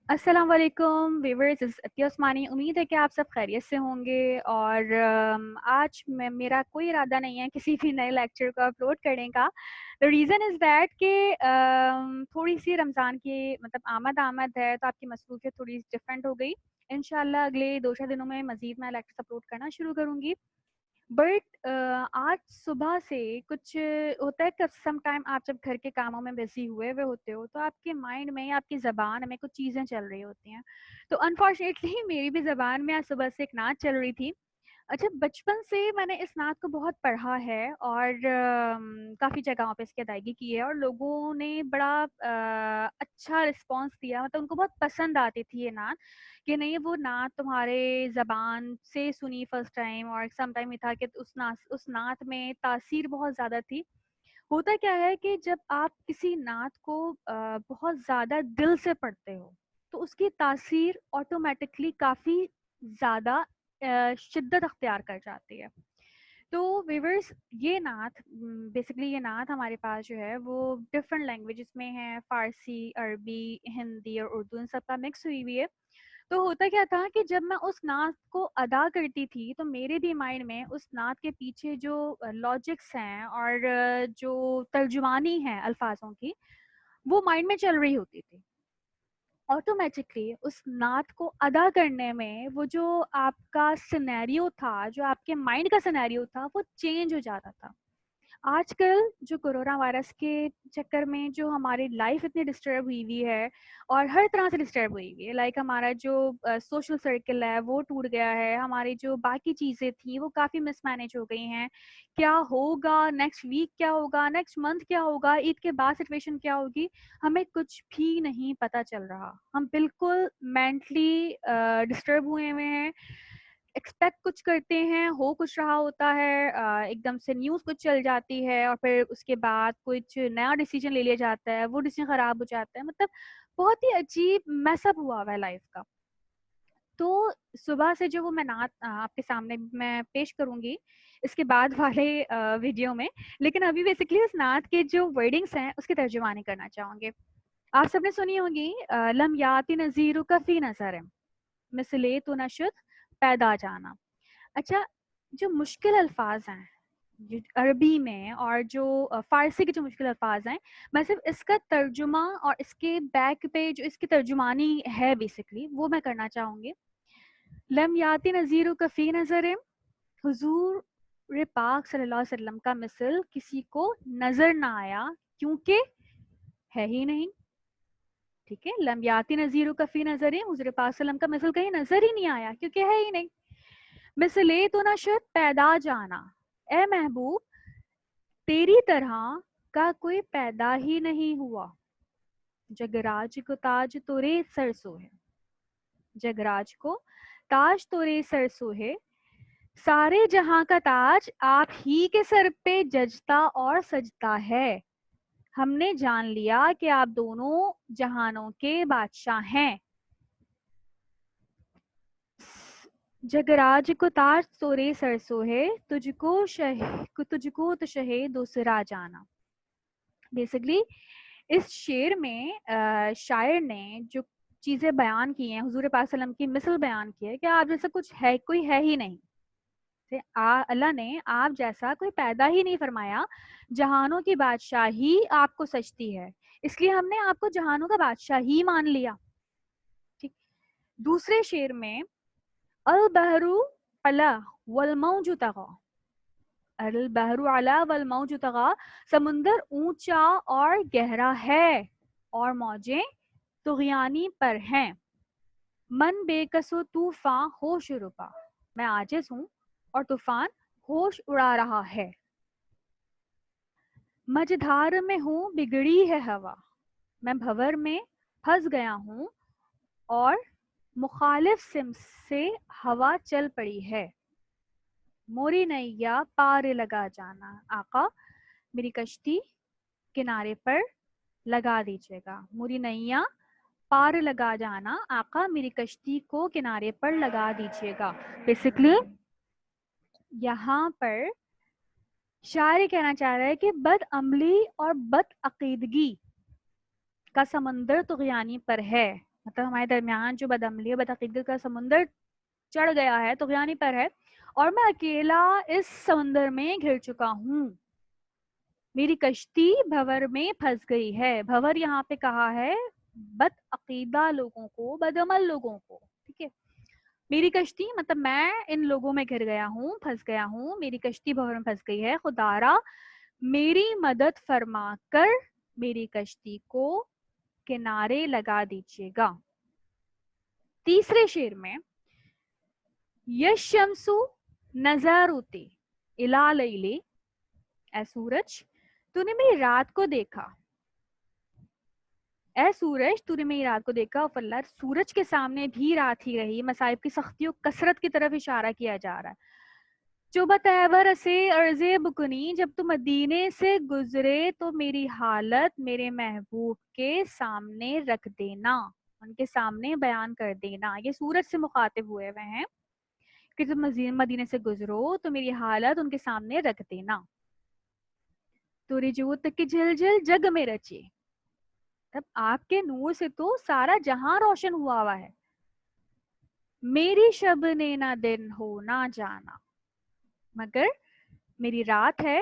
अस्सलाम वालेकुम व्यूअर्स, इज़्ज़त उस्मानी। उम्मीद है कि आप सब खैरियत से होंगे। और आज मेरा कोई इरादा नहीं है किसी भी नए लेक्चर को अपलोड करने का। द रीज़न इज़ दैट कि थोड़ी सी रमज़ान की मतलब आमद है, तो आपकी मसरूफियत थोड़ी डिफरेंट हो गई। इंशाल्लाह अगले 2-4 दिनों में मज़ीद मैं लेक्चर्स अपलोड करना शुरू करूँगी। बट आज सुबह से कुछ होता है कि सम टाइम आप जब घर के कामों में बिजी हुए हुए होते हो, तो आपके माइंड में या आपकी ज़बान में कुछ चीज़ें चल रही होती हैं। तो अनफॉर्चुनेटली मेरी भी ज़बान में आज सुबह से एक नात चल रही थी। अच्छा, बचपन से मैंने इस नात को बहुत पढ़ा है और काफ़ी जगहों पे इसकी अदायगी की है और लोगों ने बड़ा अच्छा रिस्पॉन्स दिया। मतलब उनको बहुत पसंद आती थी ये नात, कि नहीं वो नात तुम्हारे ज़बान से सुनी फर्स्ट टाइम। और सम टाइम ये था कि उस नात में तासीर बहुत ज़्यादा थी। होता क्या है कि जब आप किसी नात को बहुत ज़्यादा दिल से पढ़ते हो, तो उसकी तासीर ऑटोमेटिकली काफ़ी ज़्यादा शिद्दत अख्तियार कर जाती है। तो व्यूअर्स, ये नात बेसिकली ये नात हमारे पास जो है वो डिफरेंट लैंग्वेजेस में है। फ़ारसी, अरबी, हिंदी और उर्दू इन सब का मिक्स हुई हुई है। तो होता क्या था कि जब मैं उस नात को अदा करती थी, तो मेरे भी माइंड में उस नात के पीछे जो लॉजिक्स हैं और जो तर्जुमानी है अल्फाजों की, वो माइंड में चल रही होती थी। ऑटोमेटिकली उस नात को अदा करने में वो जो आपका सिनेरियो था, जो आपके माइंड का सिनेरियो था, वो चेंज हो जाता था। आजकल जो कोरोना वायरस के चक्कर में जो हमारी लाइफ इतनी डिस्टर्ब हुई हुई है और हर तरह से डिस्टर्ब हुई हुई है, लाइक हमारा जो सोशल सर्कल है वो टूट गया है। हमारी जो बाकी चीज़ें थी वो काफ़ी मिसमैनेज हो गई हैं। क्या होगा नेक्स्ट वीक, क्या होगा नेक्स्ट मंथ, क्या होगा ईद के बाद सिचुएशन क्या होगी, हमें कुछ भी नहीं पता चल रहा। हम बिल्कुल मेंटली डिस्टर्ब हुए हुए हैं। एक्सपेक्ट कुछ करते हैं, हो कुछ रहा होता है, एकदम से न्यूज़ कुछ चल जाती है और फिर उसके बाद कुछ नया डिसीजन ले लिया जाता है, वो डिसीजन ख़राब हो जाता है। मतलब बहुत ही अजीब मैसअप हुआ हुआ है लाइफ का। तो सुबह से जो वो मैं नात आपके सामने मैं पेश करूँगी इसके बाद वाले वीडियो में। लेकिन अभी बेसिकली उस नात के जो वर्डिंग्स हैं उसकी तर्जुमानी करना चाहूँगी। आप सबने सुनी होगी लम याति नज़ीरु का फ़ी नज़र, मिसले तो नशुद पैदा जाना। अच्छा, जो मुश्किल अल्फाज हैं अरबी में और जो फ़ारसी के जो मुश्किल अल्फाज हैं, मैं सिर्फ इसका तर्जुमा और इसके बैक पे जो इसकी तर्जुमानी है बेसिकली वो मैं करना चाहूँगी। लम याति नज़ीरु का फ़ी नज़र, हुजूर पाक सल्लल्लाहु अलैहि वसल्लम का मिसल किसी को नजर ना आया क्योंकि है ही नहीं। ठीक है, लम याति नज़ीरु का फ़ी नज़र, हुजूर पाक सल्लल्लाहु अलैहि वसल्लम का मिसल कहीं नजर ही नहीं आया क्योंकि है ही नहीं। मिसले तो नशद पैदा जाना, ए महबूब तेरी तरह का कोई पैदा ही नहीं हुआ। जगराज को ताज तोरे सरसों है, जगराज को ताज तोरे सरसों है, सारे जहां का ताज आप ही के सर पे जजता और सजता है। हमने जान लिया कि आप दोनों जहानों के बादशाह हैं। जगराज को ताज तोरे सरसों है, तुझको तो शहे दूसरा जाना। बेसिकली इस शेर में शायर ने जो चीज़ें बयान की हैं, हुजूर पाक सल्लम की मिसल बयान की है कि आप जैसा कुछ है कोई है ही नहीं। अल्लाह ने आप जैसा कोई पैदा ही नहीं फरमाया, जहानों की बादशाही आपको सजती है, इसलिए हमने आपको जहानों का बादशाह ही मान लिया। ठीक। दूसरे शेर में अल बहरू अला वल मौजु तगा, अल बहरू अला वल मौजु तगा, समुंदर ऊंचा और गहरा है और मौजें तुगयानी पर हैं। मन बेकसो तूफान होश रुपा, मैं आजिज हूँ और तूफान होश उड़ा रहा है। मझधार में हूँ बिगड़ी है हवा, मैं भंवर में फंस गया हूँ और मुखालिफ सिम से हवा चल पड़ी है। मोरी नैया पार लगा जाना, आका मेरी कश्ती किनारे पर लगा दीजिएगा। मोरी नैया पार लगा जाना, आका मेरी कश्ती को किनारे पर लगा दीजिएगा। बेसिकली यहाँ पर शायर कहना चाह रहा है कि बद अमली और बद अकीदगी का समंदर तुगयानी पर है, मतलब हमारे दरमियान जो बदअमली बदअकीदत का समुंदर चढ़ गया है, तुग़यानी पर है, और मैं अकेला इस समुंदर में घिर चुका हूँ। मेरी कश्ती भंवर में फंस गई है। भंवर यहाँ पे कहा है बदअकीदा लोगों को, बदअमल लोगों को, ठीक है। मेरी कश्ती मतलब मैं इन लोगों में घिर गया हूँ, फंस गया हूँ, मेरी कश्ती भंवर में फंस गई है। खुदारा मेरी मदद फरमा कर मेरी कश्ती को किनारे लगा दीजिएगा। तीसरे शेर में यशमसु नज़रुती इला लैली, ए सूरज तूने मेरी रात को देखा, ए सूरज तूने मेरी रात को देखा। फल्ला सूरज के सामने भी रात ही रही। मसाइब की सख्तियों कसरत की तरफ इशारा किया जा रहा है। जो बतैवर से अर्ज़े बुकनी, जब तुम मदीने से गुजरे तो मेरी हालत मेरे महबूब के सामने रख देना, उनके सामने बयान कर देना। ये सूरज से मुखातिब हुए हुए हैं कि तुम मदीने से गुजरो तो मेरी हालत उनके सामने रख देना। तुरी जो तक की झिलझिल जग में रची, तब आपके नूर से तो सारा जहां रोशन हुआ है। मेरी शब ने ना दिन हो ना जाना, मगर मेरी रात है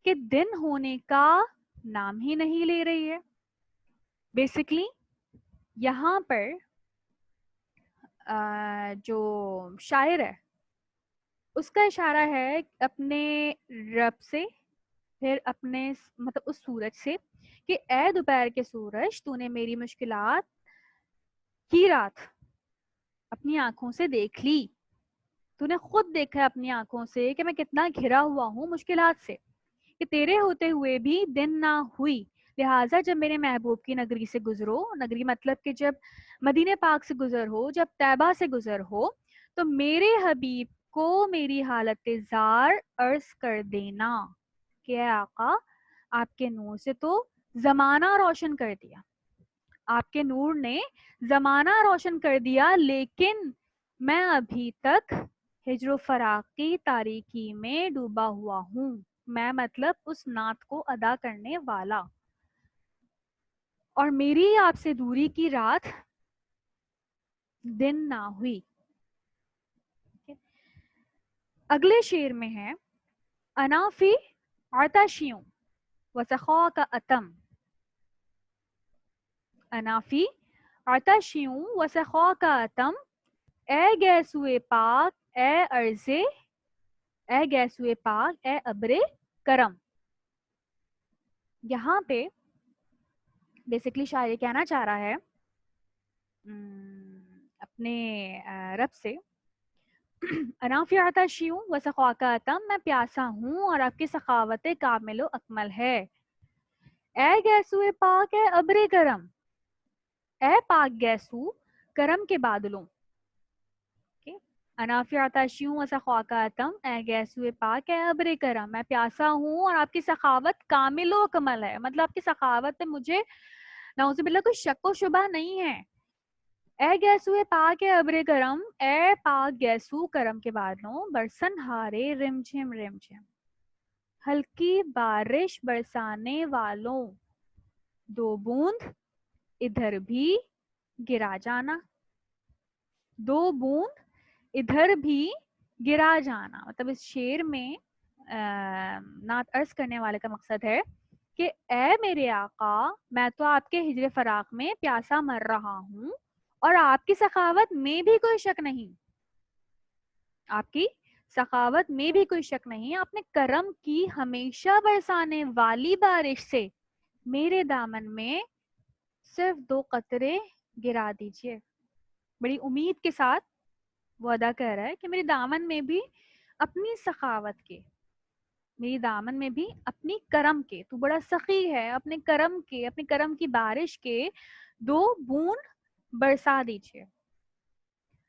कि दिन होने का नाम ही नहीं ले रही है। बेसिकली यहाँ पर जो शायर है उसका इशारा है अपने रब से, फिर अपने मतलब उस सूरज से कि ए दोपहर के सूरज तूने मेरी मुश्किलात की रात अपनी आंखों से देख ली। तूने खुद देखा है अपनी आंखों से कि मैं कितना घिरा हुआ हूँ मुश्किलात से, कि तेरे होते हुए भी दिन ना हुई। लिहाजा जब मेरे महबूब की नगरी से गुजरो, नगरी मतलब कि जब मदीने पाक से गुजर हो, जब तैबा से गुजर हो, तो मेरे हबीब को मेरी हालत जार अर्ज कर देना कि आका आपके नूर से तो जमाना रोशन कर दिया, आपके नूर ने जमाना रोशन कर दिया, लेकिन मैं अभी तक हिज्र फराक की तारीकी में डूबा हुआ हूँ। मैं मतलब उस नात को अदा करने वाला, और मेरी आपसे दूरी की रात दिन ना हुई। अगले शेर में है अनाफी आताशियों वसखा का अतम, अनाफी आताशियों वसखा का अतम, ए गैसुए पाक ए अर्जे, ए गैसुए पाक ए अब्रे करम। यहाँ पे बेसिकली शायर कहना चाह रहा है अपने रब से अनाफियाता शियूं व सखाकातम, मैं प्यासा हूँ और आपकी सखावत कामिलो अकमल है। ए गैसुए पाक ए अब्रे करम, ए पाक गैसू करम के बादलों। अनाफियाता शियूं व सखाकातम ए गैसुए पाक ए अब्रे करम, मैं प्यासा हूँ और आपकी सखावत कामिलो अकमल है। मतलब आपकी सखावत में मुझे नाउज़ुबिल्लाह कोई शक व शुबा नहीं है। ए गैसुए पाक ए अब्रे करम, ए पाक गैसू करम के बादलों, बरसन हारे रिमझिम रिमझिम, हल्की बारिश बरसाने वालों, दो बूंद इधर भी गिरा जाना, दो बूंद इधर भी गिरा जाना। मतलब इस शेर में नात अर्ज करने वाले का मकसद है कि ए मेरे आका, मैं तो आपके हिजर फराक में प्यासा मर रहा हूँ और आपकी सखावत में भी कोई शक नहीं, आपकी सखावत में भी कोई शक नहीं। आपने करम की हमेशा बरसाने वाली बारिश से मेरे दामन में सिर्फ 2 कतरे गिरा दीजिए। बड़ी उम्मीद के साथ वो अदा कर रहा है कि मेरे दामन में भी अपनी सखावत के, मेरी दामन में भी अपनी करम के, तू बड़ा सखी है, अपने करम के, अपने करम की बारिश के 2 बूंद बरसा दीजिए।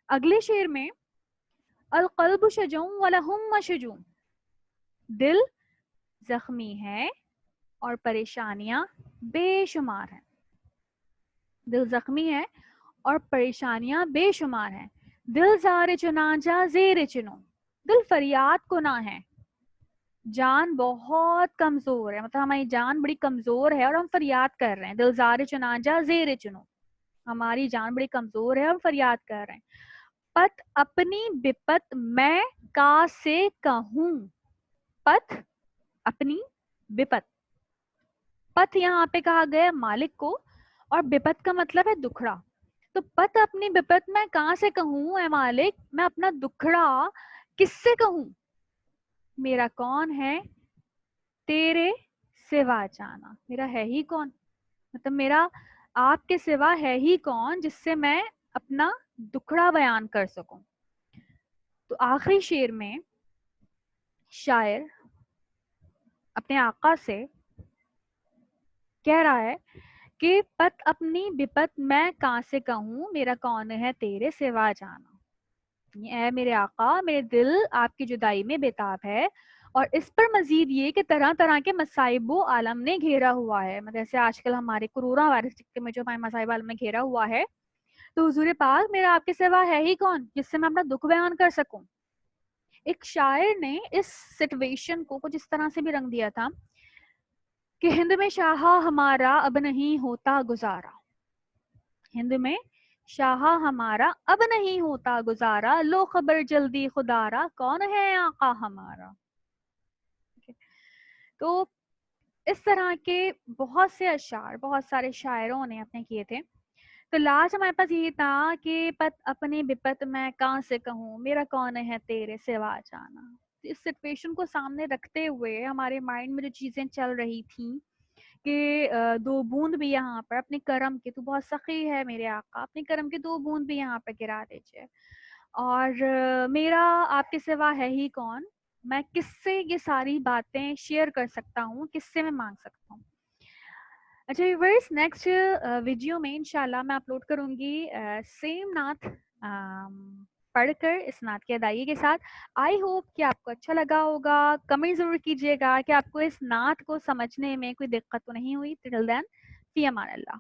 अगले शेर में अल क़ल्बु शजूं वलहुम मशजूं, दिल जख्मी है और परेशानियां बेशुमार हैं। दिल जख्मी है और परेशानियां बेशुमार हैं। दिल ज़ार चुनाजा ज़ेर चुनो, दिल फरियाद को ना है, जान बहुत कमजोर है, मतलब हमारी जान बड़ी कमजोर है और हम फरियाद कर रहे हैं। दिल ज़ार चुनाजा ज़ेर चुनो, ہماری جان بڑی کمزور ہے, ہم فریاد کر رہے ہیں. پت اپنی بپت میں کا سے کہوں, پت اپنی بپت, پت یہاں پہ کہا گیا مالک کو, اور بپت کا مطلب ہے دکھڑا. تو پت اپنی بپت میں کہاں سے کہوں اے مالک, میں اپنا دکھڑا کس سے کہوں, میرا کون ہے تیرے سوا جانا, میرا ہے ہی کون, مطلب میرا آپ کے سوا ہے ہی کون جس سے میں اپنا دکھڑا بیان کر سکوں. تو آخری شعر میں شاعر اپنے آقا سے کہہ رہا ہے کہ پت اپنی بپت میں کہاں سے کہوں, میرا کون ہے تیرے سوا جانا. اے میرے آقا, میرے دل آپ کی جدائی میں بےتاب ہے, اور اس پر مزید یہ کہ طرح طرح کے مصائب و عالم نے گھیرا ہوا ہے, مطلب جیسے آج کل ہمارے کرونا وائرس میں جو ہمارے مصائب عالم نے گھیرا ہوا ہے, تو حضور پاک میرا آپ کے سوا ہے ہی کون جس سے میں اپنا دکھ بیان کر سکوں. ایک شاعر نے اس سچویشن کو کچھ اس طرح سے بھی رنگ دیا تھا کہ ہند میں شاہا ہمارا اب نہیں ہوتا گزارا, ہند میں شاہا ہمارا اب نہیں ہوتا گزارا, لو خبر جلدی خدارا کون ہے آقا ہمارا. تو اس طرح کے بہت سے اشعار بہت سارے شاعروں نے اپنے کیے تھے. تو لاسٹ ہمارے پاس یہ تھا کہ پت اپنی بپت میں کہاں سے کہوں, میرا کون ہے تیرے سوا جانا. اس سچویشن کو سامنے رکھتے ہوئے ہمارے مائنڈ میں جو چیزیں چل رہی تھیں کہ دو بوند بھی یہاں پر اپنے کرم کے, تو بہت سخی ہے میرے آقا, اپنے کرم کے دو بوند بھی یہاں پہ گرا دیجیے, اور میرا آپ کے سوا ہے ہی کون, میں کس سے یہ ساری باتیں شیئر کر سکتا ہوں, کس سے میں مانگ سکتا ہوں. اچھا ویورز, نیکسٹ ویڈیو میں انشاءاللہ میں اپلوڈ کروں گی سیم نعت پڑھ کر اس نعت کی ادائیگی کے ساتھ. آئی ہوپ کہ آپ کو اچھا لگا ہوگا. کمنٹ ضرور کیجیے گا کہ آپ کو اس نعت کو سمجھنے میں کوئی دقت تو نہیں ہوئی. ٹل دین فی امان اللہ.